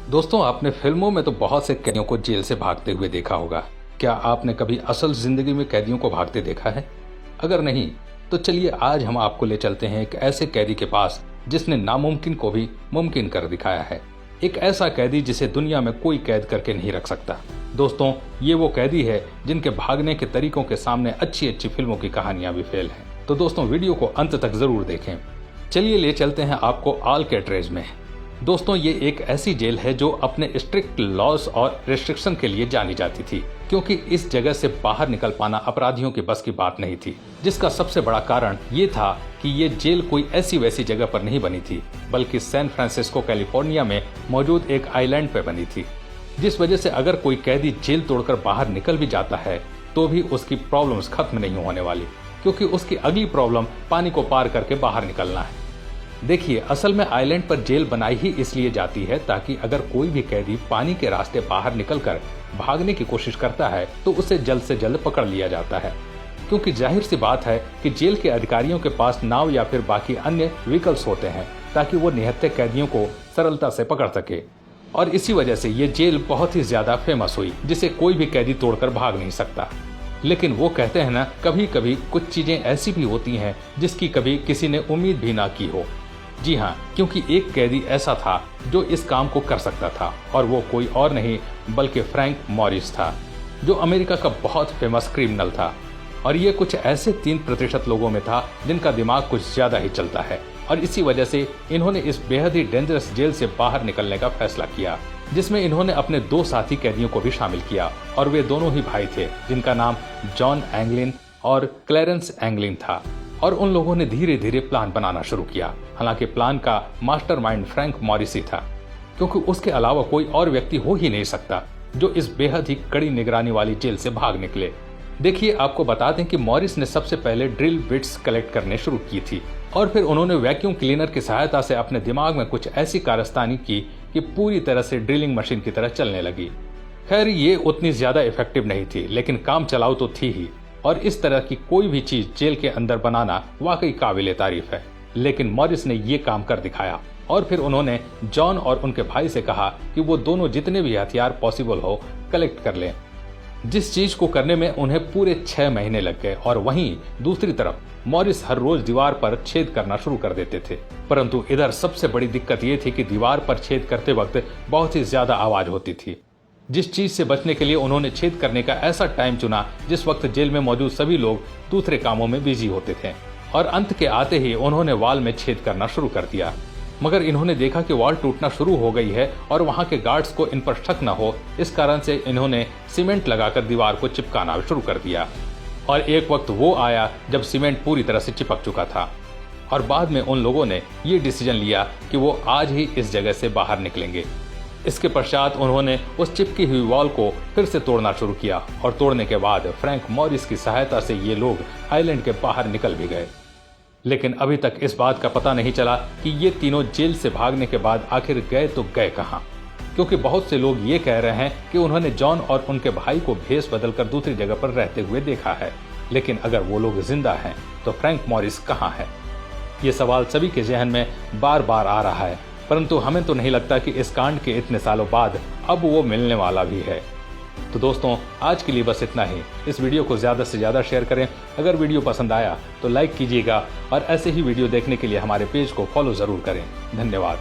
दोस्तों, आपने फिल्मों में तो बहुत से कैदियों को जेल से भागते हुए देखा होगा। क्या आपने कभी असल जिंदगी में कैदियों को भागते देखा है? अगर नहीं, तो चलिए आज हम आपको ले चलते हैं एक ऐसे कैदी के पास जिसने नामुमकिन को भी मुमकिन कर दिखाया है। एक ऐसा कैदी जिसे दुनिया में कोई कैद करके नहीं रख सकता। दोस्तों, ये वो कैदी है जिनके भागने के तरीकों के सामने अच्छी अच्छी फिल्मों की कहानियां भी फेल हैं। तो दोस्तों, वीडियो को अंत तक जरूर देखें। चलिए ले चलते हैं आपको अल्काट्राज़ में। दोस्तों, ये एक ऐसी जेल है जो अपने स्ट्रिक्ट लॉज और रेस्ट्रिक्शन के लिए जानी जाती थी, क्योंकि इस जगह से बाहर निकल पाना अपराधियों की बस की बात नहीं थी। जिसका सबसे बड़ा कारण ये था कि ये जेल कोई ऐसी वैसी जगह पर नहीं बनी थी, बल्कि सैन फ्रांसिस्को कैलिफोर्निया में मौजूद एक आइलैंड पे बनी थी। जिस वजह से अगर कोई कैदी जेल तोड़कर बाहर निकल भी जाता है तो भी उसकी प्रॉब्लम्स खत्म नहीं होने वाली, क्योंकि उसकी अगली प्रॉब्लम पानी को पार करके बाहर निकलना है। देखिए, असल में आइलैंड पर जेल बनाई ही इसलिए जाती है ताकि अगर कोई भी कैदी पानी के रास्ते बाहर निकलकर भागने की कोशिश करता है तो उसे जल्द से जल्द पकड़ लिया जाता है, क्योंकि जाहिर सी बात है कि जेल के अधिकारियों के पास नाव या फिर बाकी अन्य व्हीकल्स होते हैं ताकि वो निहत्थे कैदियों को सरलता से पकड़ सके। और इसी वजह से ये जेल बहुत ही ज्यादा फेमस हुई, जिसे कोई भी कैदी तोड़कर भाग नहीं सकता। लेकिन वो कहते हैं ना, कभी कभी कुछ चीजें ऐसी भी होती हैं जिसकी कभी किसी ने उम्मीद भी ना की हो। जी हाँ, क्योंकि एक कैदी ऐसा था जो इस काम को कर सकता था, और वो कोई और नहीं बल्कि फ्रैंक मॉरिस था, जो अमेरिका का बहुत फेमस क्रिमिनल था। और ये कुछ ऐसे 3% लोगों में था जिनका दिमाग कुछ ज्यादा ही चलता है, और इसी वजह से इन्होंने इस बेहद ही डेंजरस जेल से बाहर निकलने का फैसला किया, जिसमें इन्होंने अपने 2 साथी कैदियों को भी शामिल किया। और वे दोनों ही भाई थे, जिनका नाम जॉन एंगलिन और क्लैरेंस एंगलिन था। और उन लोगों ने धीरे धीरे प्लान बनाना शुरू किया। हालांकि प्लान का मास्टरमाइंड फ्रैंक मॉरिस ही था, क्योंकि उसके अलावा कोई और व्यक्ति हो ही नहीं सकता जो इस बेहद ही कड़ी निगरानी वाली जेल से भाग निकले। देखिए, आपको बता दें कि मॉरिस ने सबसे पहले ड्रिल बिट्स कलेक्ट करने शुरू की थी, और फिर उन्होंने वैक्यूम क्लीनर की सहायता से अपने दिमाग में कुछ ऐसी कारस्तानी की कि पूरी तरह से ड्रिलिंग मशीन की तरह चलने लगी। खैर, ये उतनी ज्यादा इफेक्टिव नहीं थी, लेकिन काम चलाऊ तो थी ही। और इस तरह की कोई भी चीज जेल के अंदर बनाना वाकई काबिले तारीफ है। लेकिन मॉरिस ने ये काम कर दिखाया, और फिर उन्होंने जॉन और उनके भाई से कहा कि वो दोनों जितने भी हथियार पॉसिबल हो कलेक्ट कर लें। जिस चीज को करने में उन्हें पूरे 6 महीने लग गए। और वहीं दूसरी तरफ मॉरिस हर रोज दीवार पर छेद करना शुरू कर देते थे। परंतु इधर सबसे बड़ी दिक्कत ये थी कि दीवार पर छेद करते वक्त बहुत ही ज्यादा आवाज होती थी। जिस चीज से बचने के लिए उन्होंने छेद करने का ऐसा टाइम चुना जिस वक्त जेल में मौजूद सभी लोग दूसरे कामों में बिजी होते थे। और अंत के आते ही उन्होंने वॉल में छेद करना शुरू कर दिया। मगर इन्होंने देखा कि वॉल टूटना शुरू हो गई है और वहां के गार्ड्स को इन पर शक न हो, इस कारण से इन्होंने सीमेंट लगाकर दीवार को चिपकाना शुरू कर दिया। और एक वक्त वो आया जब सीमेंट पूरी तरह से चिपक चुका था, और बाद में उन लोगों ने ये डिसीजन लिया कि वो आज ही इस जगह से बाहर निकलेंगे। इसके पश्चात उन्होंने उस चिपकी हुई वॉल को फिर से तोड़ना शुरू किया, और तोड़ने के बाद फ्रैंक मॉरिस की सहायता से ये लोग आइलैंड के बाहर निकल भी गए। लेकिन अभी तक इस बात का पता नहीं चला कि ये तीनों जेल से भागने के बाद आखिर गए तो गए कहां, क्योंकि बहुत से लोग ये कह रहे हैं कि उन्होंने जॉन और उनके भाई को भेष बदलकर दूसरी जगह पर रहते हुए देखा है। लेकिन अगर वो लोग जिंदा हैं तो फ्रैंक मॉरिस कहां है? ये सवाल सभी के जहन में बार बार आ रहा है, परंतु हमें तो नहीं लगता कि इस कांड के इतने सालों बाद अब वो मिलने वाला भी है। तो दोस्तों, आज के लिए बस इतना ही। इस वीडियो को ज्यादा से ज्यादा शेयर करें। अगर वीडियो पसंद आया तो लाइक कीजिएगा, और ऐसे ही वीडियो देखने के लिए हमारे पेज को फॉलो जरूर करें। धन्यवाद।